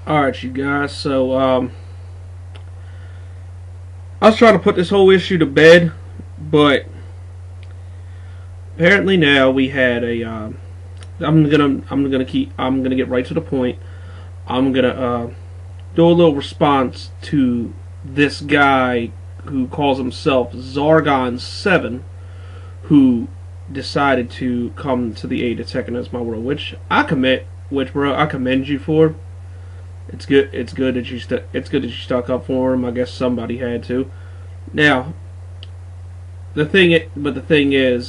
Alright, you guys, so, I was trying to put this whole issue to bed, but apparently now we had a, I'm gonna get right to the point. I'm gonna, do a little response to this guy who calls himself Zargon7, who decided to come to the aid of Tekken as my world, which bro, I commend you for. It's good. It's good that you stuck up for him. I guess somebody had to. Now, the thing is,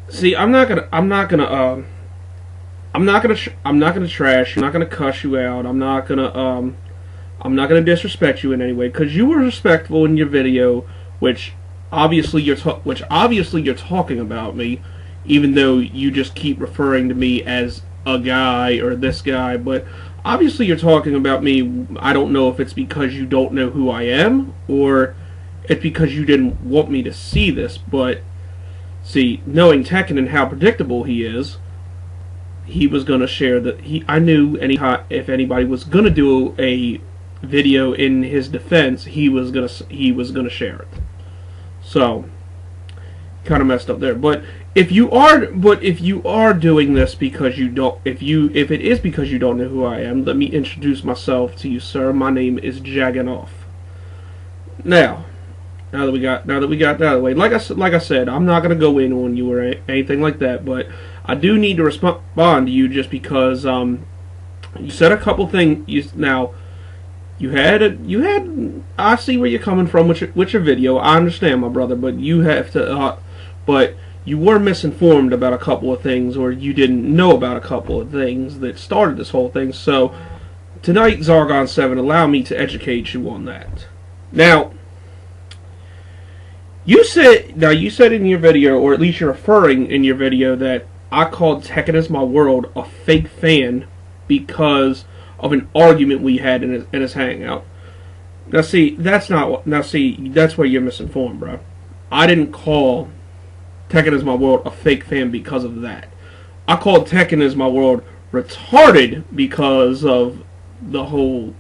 see, I'm not gonna trash you. I'm not gonna cuss you out. I'm not gonna disrespect you in any way, because you were respectful in your video, which obviously you're talking about me, even though you just keep referring to me as a guy or this guy, but obviously you're talking about me. I don't know if it's because you don't know who I am, or it's because you didn't want me to see this, but see, knowing Tekken and how predictable he is, he was going to share that. I knew if anybody was going to do a video in his defense, he was going to share it. So, kind of messed up there. But if you are doing this because you don't, if it is because you don't know who I am, let me introduce myself to you, sir. My name is Jagganoff. Now that we got that out of the way, like I said, I'm not gonna go in on you or anything like that, but I do need to respond to you just because you said a couple things. You had. I see where you're coming from with your video. I understand, my brother, but you have to. But you were misinformed about a couple of things, or you didn't know about a couple of things that started this whole thing. So tonight, Zargon7, allow me to educate you on that. Now, you said in your video, or at least you're referring in your video, that I called Tekken as my world a fake fan because of an argument we had in his hangout. Now see, that's where you're misinformed, bro. I didn't call Tekken as my world a fake fan because of that. I called Tekken as my world retarded because of the whole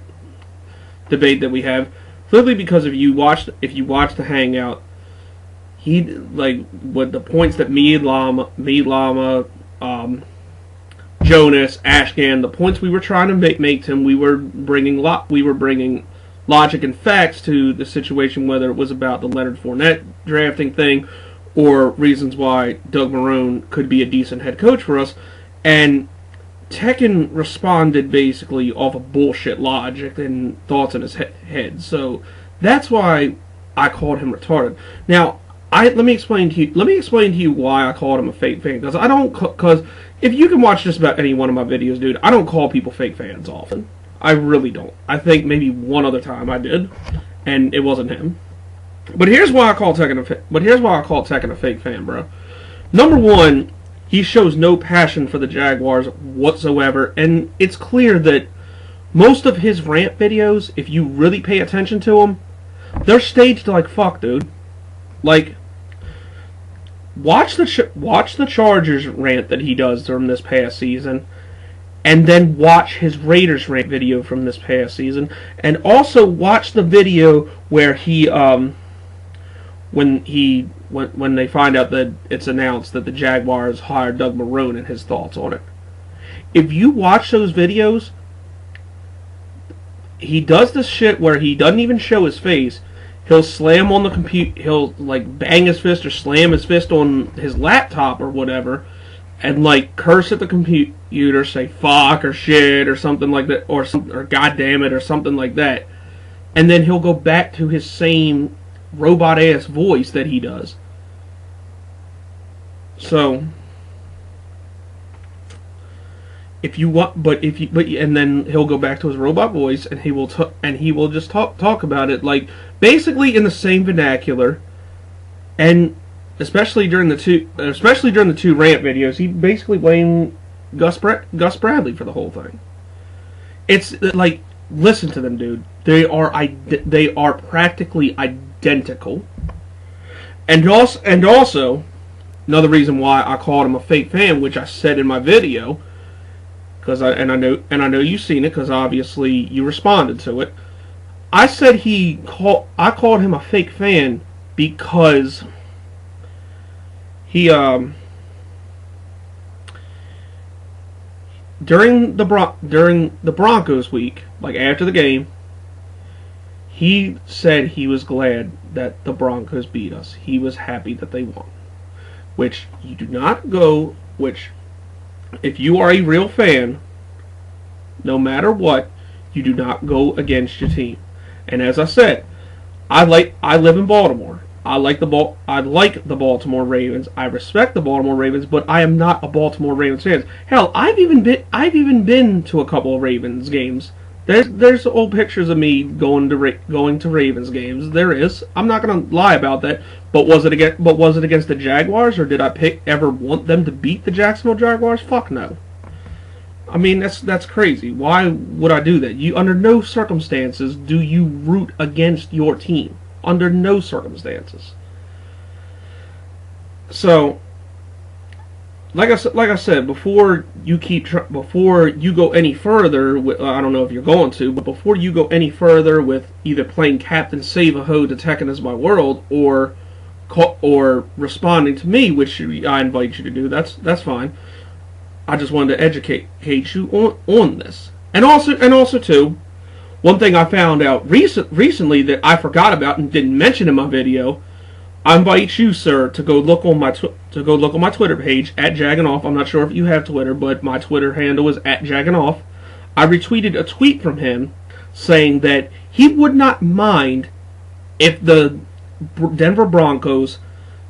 debate that we have. Clearly, because if you watch the hangout, he, like, with the points that me Llama, Jonas, Ashcan, the points we were trying to make to him, we were bringing logic and facts to the situation, whether it was about the Leonard Fournette drafting thing, or reasons why Doug Marrone could be a decent head coach for us. And Tekken responded basically off of bullshit logic and thoughts in his head. So that's why I called him retarded. Now, let me explain to you why I called him a fake fan. Because if you can watch just about any one of my videos, dude, I don't call people fake fans often. I really don't. I think maybe one other time I did, and it wasn't him. But here's why I call Tekken a fake fan, bro. Number one, he shows no passion for the Jaguars whatsoever, and it's clear that most of his rant videos, if you really pay attention to them, they're staged like fuck, dude. Like, watch the Chargers rant that he does during this past season, and then watch his Raiders rant video from this past season, and also watch the video where he when they find out that it's announced that the Jaguars hired Doug Marrone and his thoughts on it. If you watch those videos, he does this shit where he doesn't even show his face. He'll slam on the computer, he'll like bang his fist or slam his fist on his laptop or whatever, and like curse at the computer, say fuck or shit or something like that, or goddamn it or something like that. And then he'll go back to his same robot ass voice that he does. So and then he'll go back to his robot voice, and he will just talk about it like basically in the same vernacular, and especially during the two rant videos, he basically blamed Gus Bradley for the whole thing. It's like, listen to them, dude. They are practically identical. And also another reason why I called him a fake fan, which I said in my video, because I know you've seen it because obviously you responded to it. I said I called him a fake fan because he during the Broncos week, like after the game, he said he was glad that the Broncos beat us. He was happy that they won. Which you do not go, which if you are a real fan, no matter what, you do not go against your team. And as I said, I live in Baltimore. I like the Baltimore Ravens. I respect the Baltimore Ravens, but I am not a Baltimore Ravens fan. Hell, I've even been to a couple of Ravens games. There's old pictures of me going to Ravens games. There is. I'm not gonna lie about that. But was it against the Jaguars, or did I ever want them to beat the Jacksonville Jaguars? Fuck no. I mean, that's crazy. Why would I do that? Under no circumstances do you root against your team. Under no circumstances. So, like I said, before you go any further, I don't know if you're going to, but before you go any further with either playing Captain Save-A-Ho to Tekken is My World, or responding to me, which I invite you to do, that's fine. I just wanted to educate you on this, and also too, one thing I found out recently that I forgot about and didn't mention in my video. I invite you, sir, to go look on my Twitter page at Jagganoff. I'm not sure if you have Twitter, but my Twitter handle is at Jagganoff. I retweeted a tweet from him saying that he would not mind if the Denver Broncos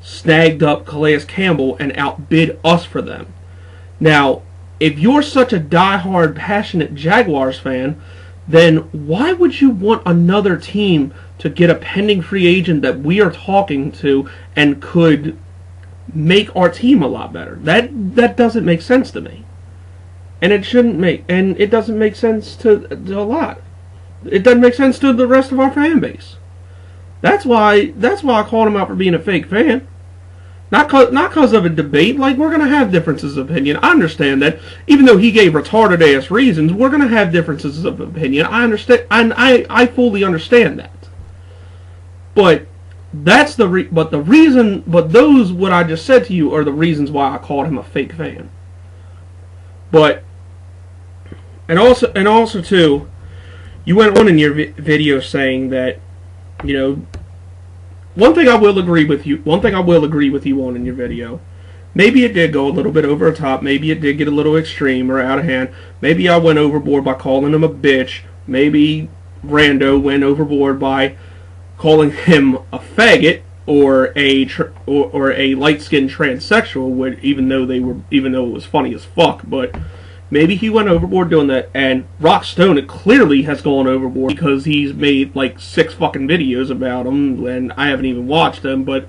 snagged up Calais Campbell and outbid us for them. Now, if you're such a diehard, passionate Jaguars fan, then why would you want another team to get a pending free agent that we are talking to and could make our team a lot better? That doesn't make sense to me. And it doesn't make sense to a lot. It doesn't make sense to the rest of our fan base. That's why I called him out for being a fake fan. Not cause of a debate. Like, we're gonna have differences of opinion. I understand that. Even though he gave retarded ass reasons, we're gonna have differences of opinion. I understand, and I fully understand that. But those what I just said to you are the reasons why I called him a fake fan. But and also too, you went on in your video saying that, you know, one thing I will agree with you on in your video. Maybe it did go a little bit over the top. Maybe it did get a little extreme or out of hand. Maybe I went overboard by calling him a bitch. Maybe Rando went overboard by calling him a faggot or a light-skinned transsexual, even though it was funny as fuck. But maybe he went overboard doing that, and Rock Stone clearly has gone overboard because he's made like 6 fucking videos about him, and I haven't even watched them. But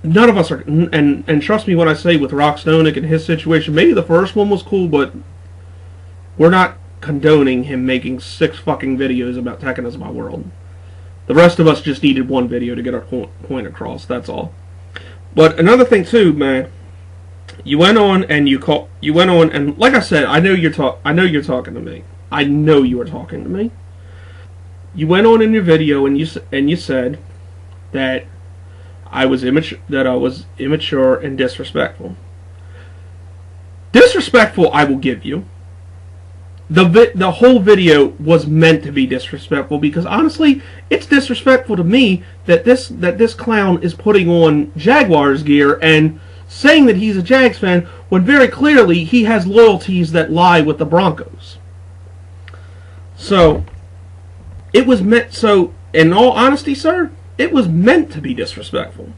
none of us are, and trust me when I say with Rock Stone and his situation, maybe the first one was cool, but we're not condoning him making 6 fucking videos about Tekken is My World. The rest of us just needed one video to get our point across. That's all. But another thing too, man. You went on and like I said, I know you're talking to me. I know you are talking to me. You went on in your video and you said that I was immature and disrespectful. Disrespectful, I will give you. The whole video was meant to be disrespectful because honestly, it's disrespectful to me that this clown is putting on Jaguars gear and saying that he's a Jags fan when very clearly he has loyalties that lie with the Broncos. So, in all honesty, sir, it was meant to be disrespectful.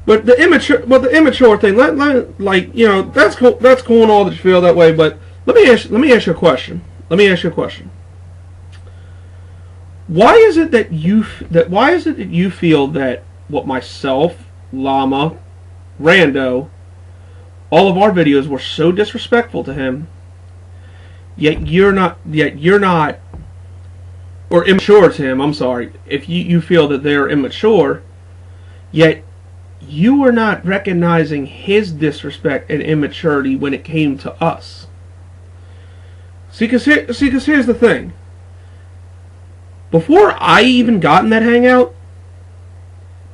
But the immature thing, like, you know, that's cool and all that you feel that way, but let me ask you a question. Why is it that you feel that what myself, Llama, Rando, all of our videos were so disrespectful to him, yet you're not, or immature to him, I'm sorry, if you feel that they're immature, yet you were not recognizing his disrespect and immaturity when it came to us. 'Cause here's the thing. Before I even got in that hangout,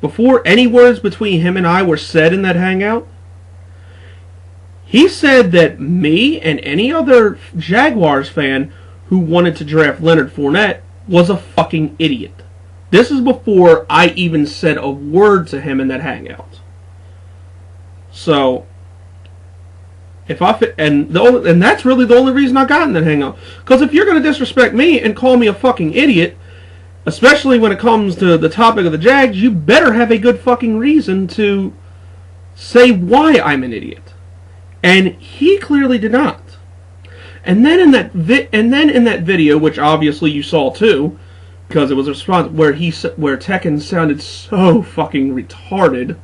before any words between him and I were said in that hangout, he said that me and any other Jaguars fan who wanted to draft Leonard Fournette was a fucking idiot. This is before I even said a word to him in that hangout. So, and that's really the only reason I got in that hangout. Because if you're going to disrespect me and call me a fucking idiot, especially when it comes to the topic of the Jags, you better have a good fucking reason to say why I'm an idiot. And he clearly did not. And then in that video, which obviously you saw too, because it was a response where Tekken sounded so fucking retarded.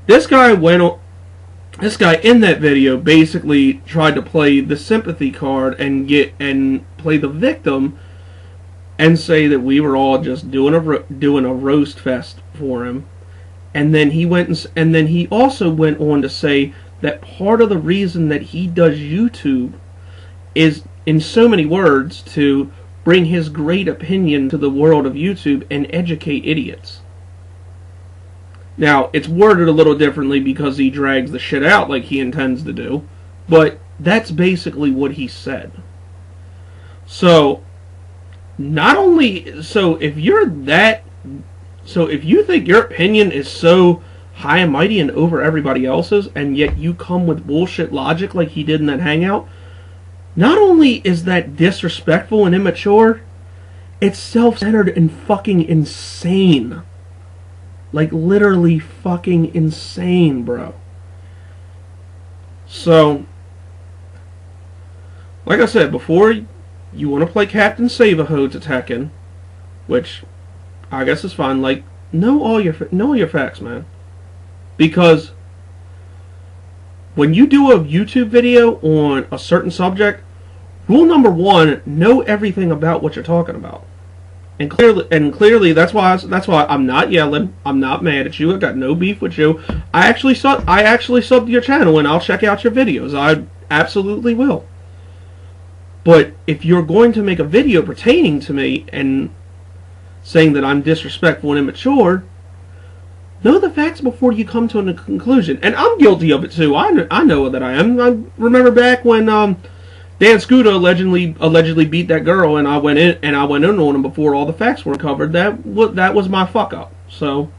This guy in that video basically tried to play the sympathy card and play the victim and say that we were all just doing a roast fest for him. And then he also went on to say that part of the reason that he does YouTube is, in so many words, to bring his great opinion to the world of YouTube and educate idiots. Now, it's worded a little differently because he drags the shit out like he intends to do, but that's basically what he said. So, if you think your opinion is so high and mighty and over everybody else's, and yet you come with bullshit logic like he did in that hangout, not only is that disrespectful and immature, it's self-centered and fucking insane. Like, literally fucking insane, bro. So, like I said, before you want to play Captain Save-A-Ho to Tekken, which I guess is fine, like, know all your facts, man. Because when you do a YouTube video on a certain subject, rule number one, know everything about what you're talking about. And clearly, that's why I'm not yelling. I'm not mad at you. I got no beef with you. I actually subbed to your channel, and I'll check out your videos. I absolutely will. But if you're going to make a video pertaining to me and saying that I'm disrespectful and immature, know the facts before you come to a conclusion. And I'm guilty of it too. I know that I am. I remember back when Dan Scooter allegedly beat that girl, and I went in on him before all the facts were covered. That was my fuck up. So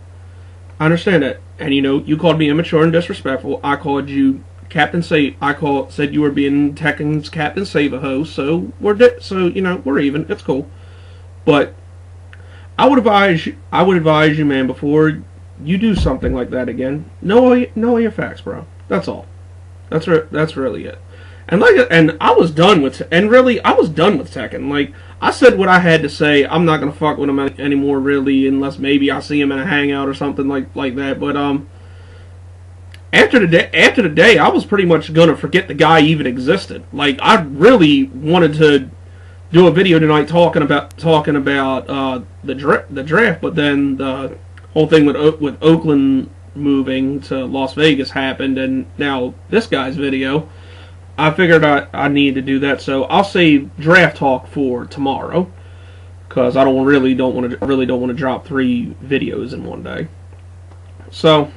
I understand that. And you called me immature and disrespectful. I called you said you were being Tekken's Captain Save-A-Ho. So we're even. It's cool. But I would advise you, man, before you do something like that again, know all your facts, bro. That's all. That's really it. And I was done with Tekken. Like, I said what I had to say. I'm not gonna fuck with him anymore, really, unless maybe I see him in a hangout or something like that. But after the day, I was pretty much gonna forget the guy even existed. Like, I really wanted to do a video tonight talking about the draft, but then the whole thing with Oakland moving to Las Vegas happened, and now this guy's video. I figured I needed to do that, so I'll save draft talk for tomorrow, because I really don't want to drop 3 videos in one day. So,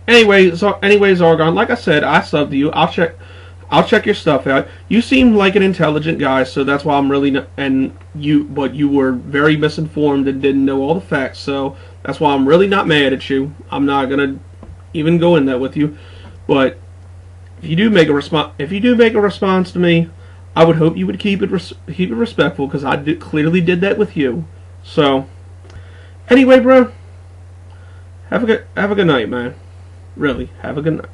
anyways, Zargon, like I said, I subbed to you. I'll check your stuff out. You seem like an intelligent guy, so that's why I'm really but you were very misinformed and didn't know all the facts, so that's why I'm really not mad at you. I'm not gonna even go in that with you, but if you do make a response to me, I would hope you would keep it respectful, because I clearly did that with you. So, anyway, bro, have a good night, man. Really, have a good night.